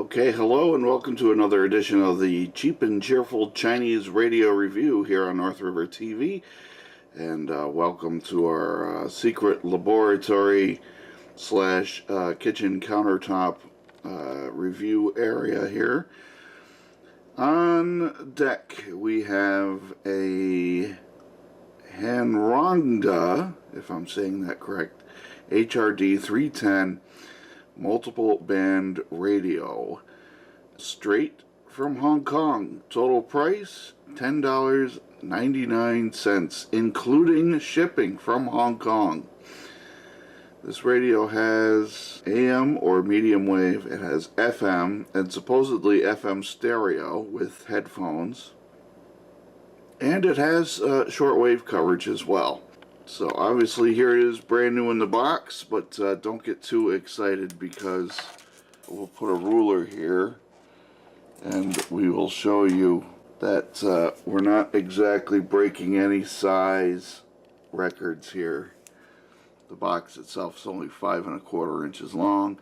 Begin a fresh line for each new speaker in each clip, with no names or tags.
Okay, hello and welcome to another edition of the Cheap and Cheerful Chinese Radio Review here on North River TV. And welcome to our secret laboratory slash kitchen countertop review area here. On deck we have a HanRongDa, if I'm saying that correct, HRD-310 multiple band radio, straight from Hong Kong. Total price $10.99, including shipping from Hong Kong. This radio has AM or medium wave, it has FM, and supposedly FM stereo with headphones, and it has shortwave coverage as well. So obviously here it is brand new in the box, but don't get too excited because we'll put a ruler here and we will show you that we're not exactly breaking any size records here. The box itself is only 5 1/4 inches long.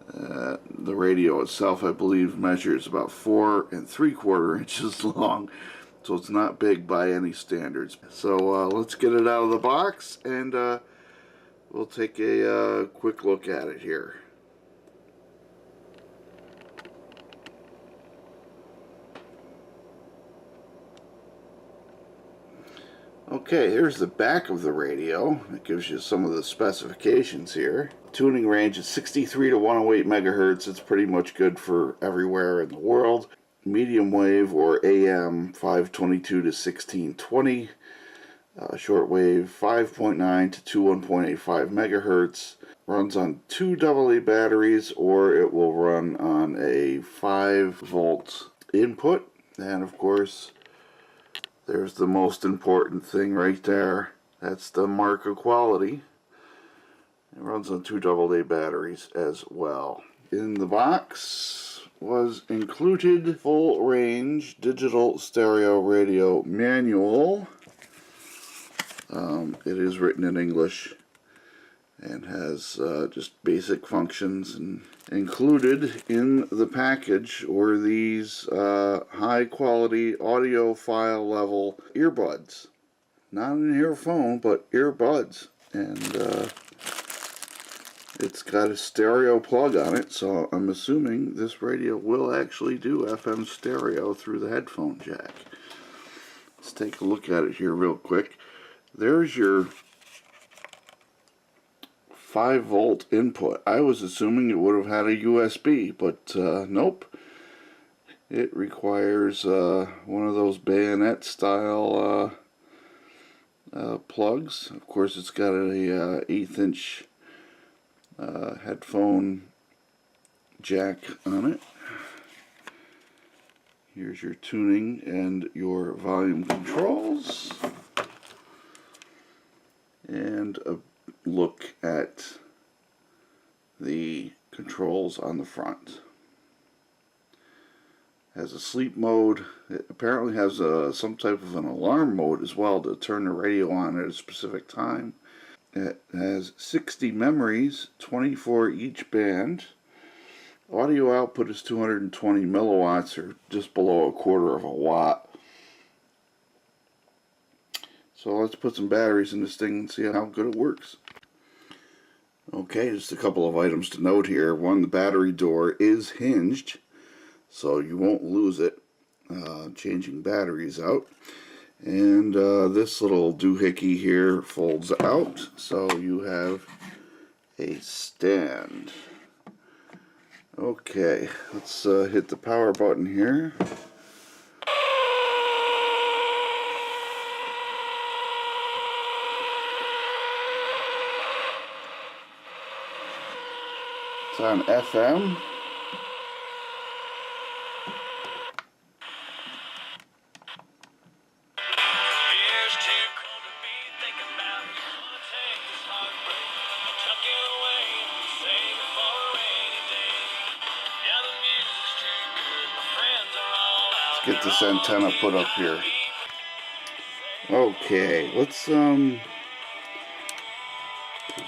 The radio itself, I believe, measures about 4 3/4 inches long. So it's not big by any standards. So let's get it out of the box and we'll take a quick look at it here. Okay, here's the back of the radio. It gives you some of the specifications here. Tuning range is 63 to 108 megahertz. It's pretty much good for everywhere in the world. Medium wave or AM 522 to 1620, shortwave 5.9 to 21.85 megahertz, runs on 2 AA batteries, or it will run on a 5-volt input. And of course there's the most important thing right there. That's the mark of quality. It runs on 2 AA batteries as well. In the box was included full range digital stereo radio manual. It is written in English and has just basic functions, and included in the package were these high quality audiophile level earbuds. Not an earphone, but earbuds. And it's got a stereo plug on it, so I'm assuming this radio will actually do FM stereo through the headphone jack. Let's take a look at it here real quick. There's your 5-volt input. I was assuming it would have had a USB, but nope. It requires one of those bayonet style plugs. Of course, it's got a 1/8 inch headphone jack on it. Here's your tuning and your volume controls, and a look at the controls on the front. Has a sleep mode. It apparently has some type of an alarm mode as well to turn the radio on at a specific time. It has 60 memories, 24 each band. Audio output is 220 milliwatts, or just below 1/4 of a watt. So let's put some batteries in this thing and see how good it works. Okay, just a couple of items to note here. One, the battery door is hinged, so you won't lose it changing batteries out. And this little doohickey here folds out, so you have a stand. Okay, let's hit the power button here. It's on FM. Let's get this antenna put up here. Okay, let's take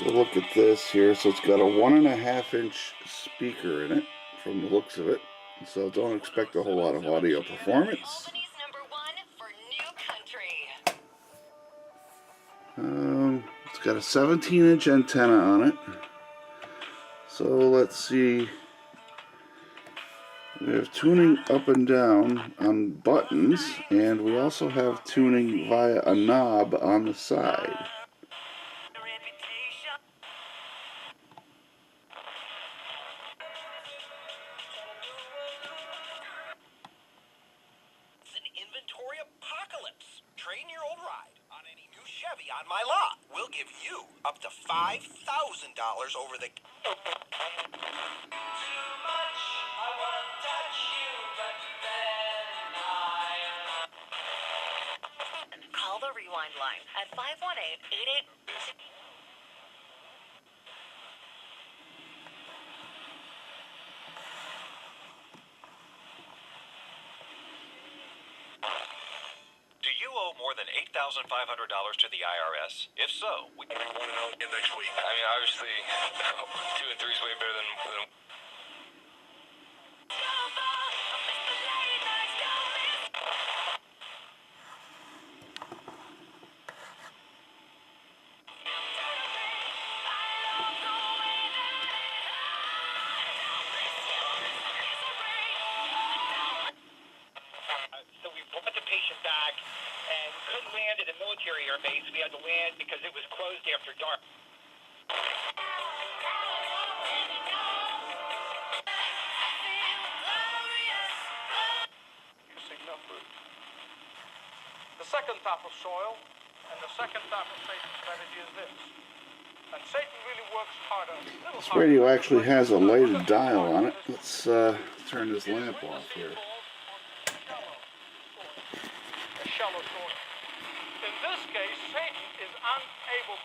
a look at this here. So it's got a 1.5 inch speaker in it from the looks of it. So don't expect a whole lot of audio performance. It's got a 17-inch antenna on it. So let's see. We have tuning up and down on buttons, and we also have tuning via a knob on the side.
It's an inventory apocalypse. Trade your old ride on any new Chevy on my lot. We'll give you up to $5,000 over the...
Call the Rewind line at 518-88...
Do you owe more than $8,500 to the IRS? If so, we want to know next week.
I mean, obviously, 2 and 3 is way better than
So we brought the patient back, and we couldn't land at a military air base. We had to land because it was closed after dark.
Using no food. The second type of soil and the second type of Satan strategy is this. And Satan really works harder.
This radio actually has a lighted dial on it. Let's turn this lamp off here.
Shallow soil. In this case, Satan is unable.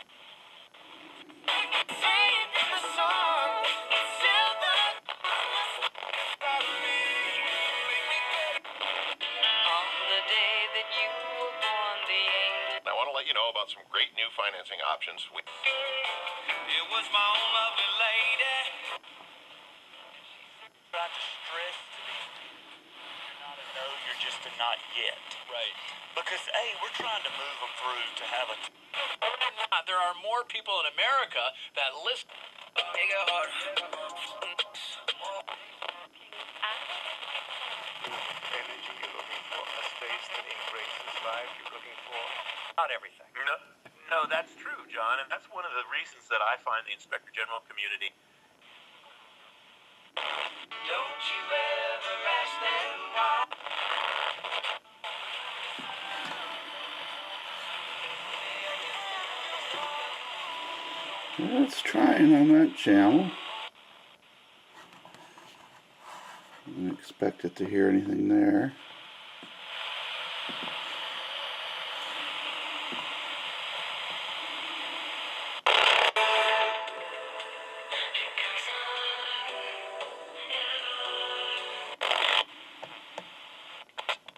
I want to let you know about some great new financing options.
It was my own lovely lady.
Try to stress to these people, you're not a no, you're just a not yet.
Right.
Because, A, we're trying to move them through to have a...
There are more people in America that listen.
Energy you're looking for, a space that embraces life you're looking for.
Not everything.
No, that's true, John, and that's one of the reasons that I find the Inspector General community.
Don't you ever ask them why.
Let's try it on that channel. I didn't expect it to hear anything there.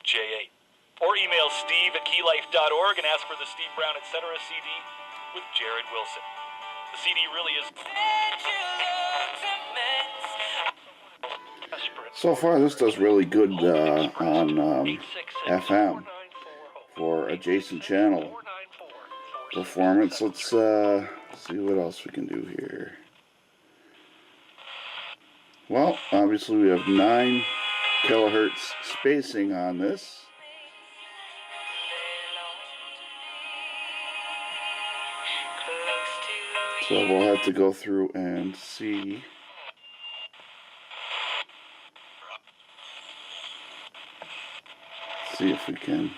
J8. Or email steve@keylife.org and ask for the Steve Brown Etc. CD with Jared Wilson. The CD really is...
So far, this does really good on FM for adjacent channel performance. Let's see what else we can do here. Well, obviously we have 9 kilohertz spacing on this. So we'll have to go through and see. See if we can.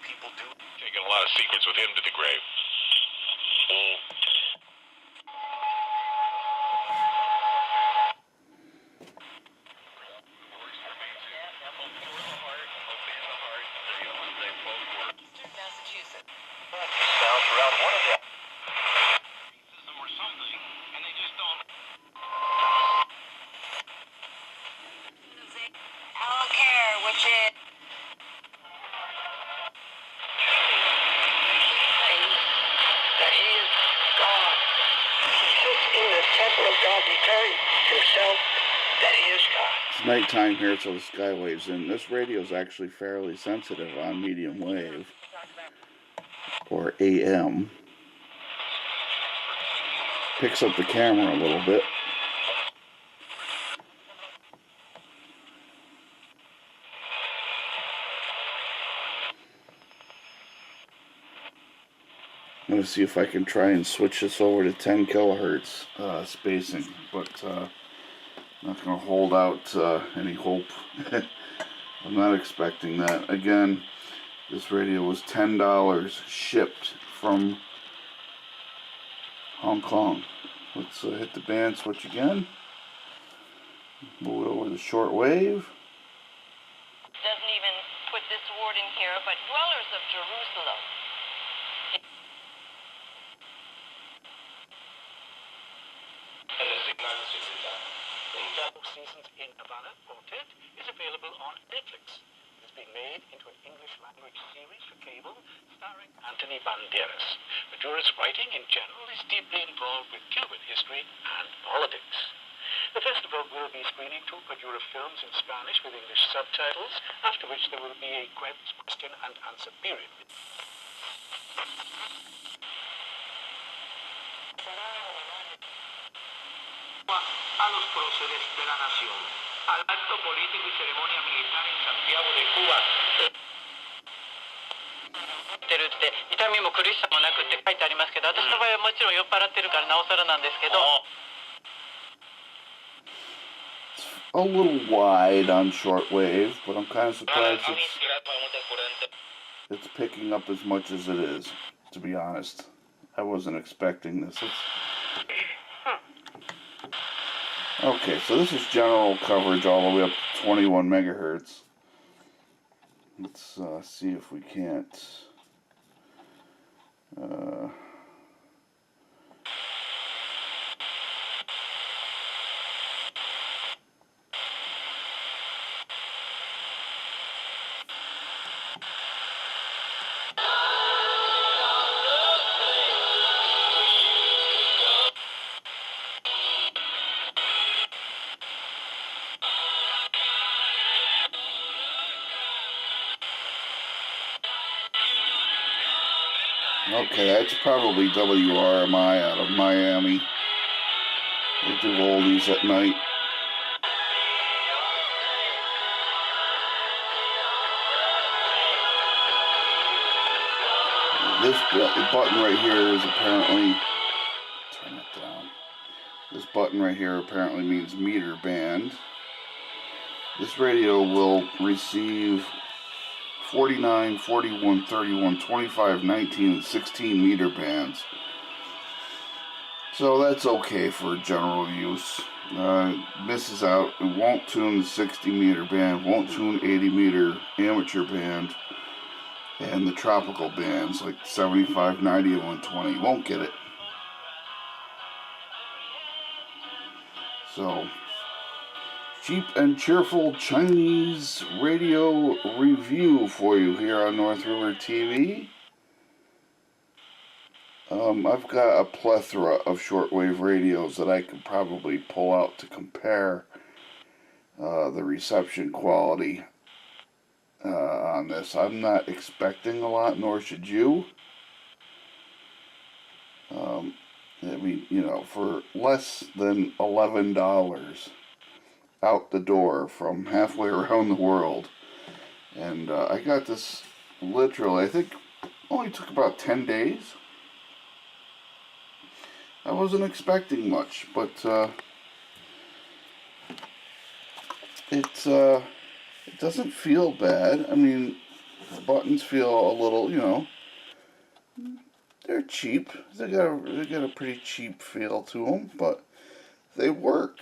People do. Taking a lot of secrets with him to the grave.
temple of God declaring himself that he is God.
It's nighttime here, so the skywave's in. This radio is actually fairly sensitive on medium wave, or AM. Picks up the camera a little bit. I'm going to see if I can try and switch this over to 10 kilohertz spacing, but I'm not going to hold out any hope. I'm not expecting that. Again, this radio was $10 shipped from Hong Kong. Let's hit the band switch again. Move it over to shortwave.
Doesn't even put this word in here, but dwellers of Jerusalem.
Seasons in Havana Quartet is available on Netflix. It's been made into an English language series for cable starring Anthony Banderas. Madura's writing in general is deeply involved with Cuban history and politics. The festival will be screening 2 Madura films in Spanish with English subtitles, after which there will be a question and answer period. A los próceres de la nación, al acto político y ceremonia militar en Santiago de Cuba.
ってるって痛みも苦しさもなくって書いてありますけど、私の場合はもちろん酔っ払ってるからなおさらなんですけど。
A little wide on shortwave, but I'm kind of surprised it's picking up as much as it is, to be honest. I wasn't expecting this. Okay, so this is general coverage all the way up to 21 megahertz. Let's see if we can't. Okay, that's probably WRMI out of Miami. They do oldies at night. This button right here is apparently, turn it down. This button right here apparently means meter band. This radio will receive 49, 41, 31, 25, 19, and 16 meter bands. So that's okay for general use. Misses out. It won't tune the 60 meter band, won't tune 80 meter amateur band, and the tropical bands like 75, 90, and 120. Won't get it. So, cheap and cheerful Chinese radio review for you here on North River TV. I've got a plethora of shortwave radios that I could probably pull out to compare the reception quality on this. I'm not expecting a lot, nor should you. I mean, you know, for less than $11 out the door from halfway around the world. And I got this literally, I think only took about 10 days. I wasn't expecting much, but it doesn't feel bad. I mean, the buttons feel a little, you know, they're cheap. They got a pretty cheap feel to them, but they work.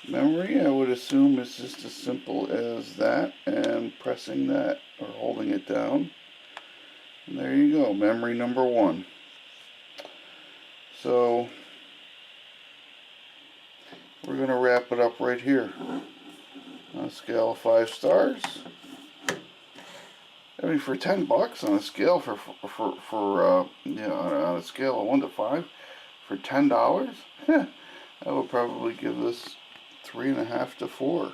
Memory, I would assume, is just as simple as that, and pressing that or holding it down. And there you go, memory number 1. So we're going to wrap it up right here on a scale of 5 stars. I mean, for $10 on a scale on a scale of 1 to 5, for $10, I would probably give this 3.5 to 4.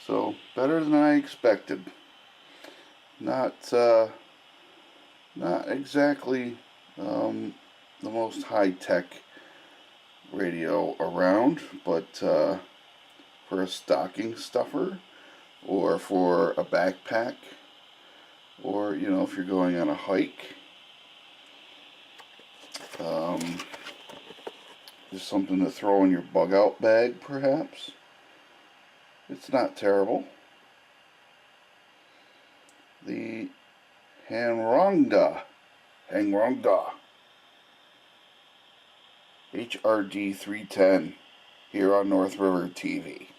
So better than I expected. Not exactly the most high-tech radio around, but for a stocking stuffer, or for a backpack, or if you're going on a hike, just something to throw in your bug out bag, perhaps. It's not terrible. The HanRongDa HRD-310 here on North River TV.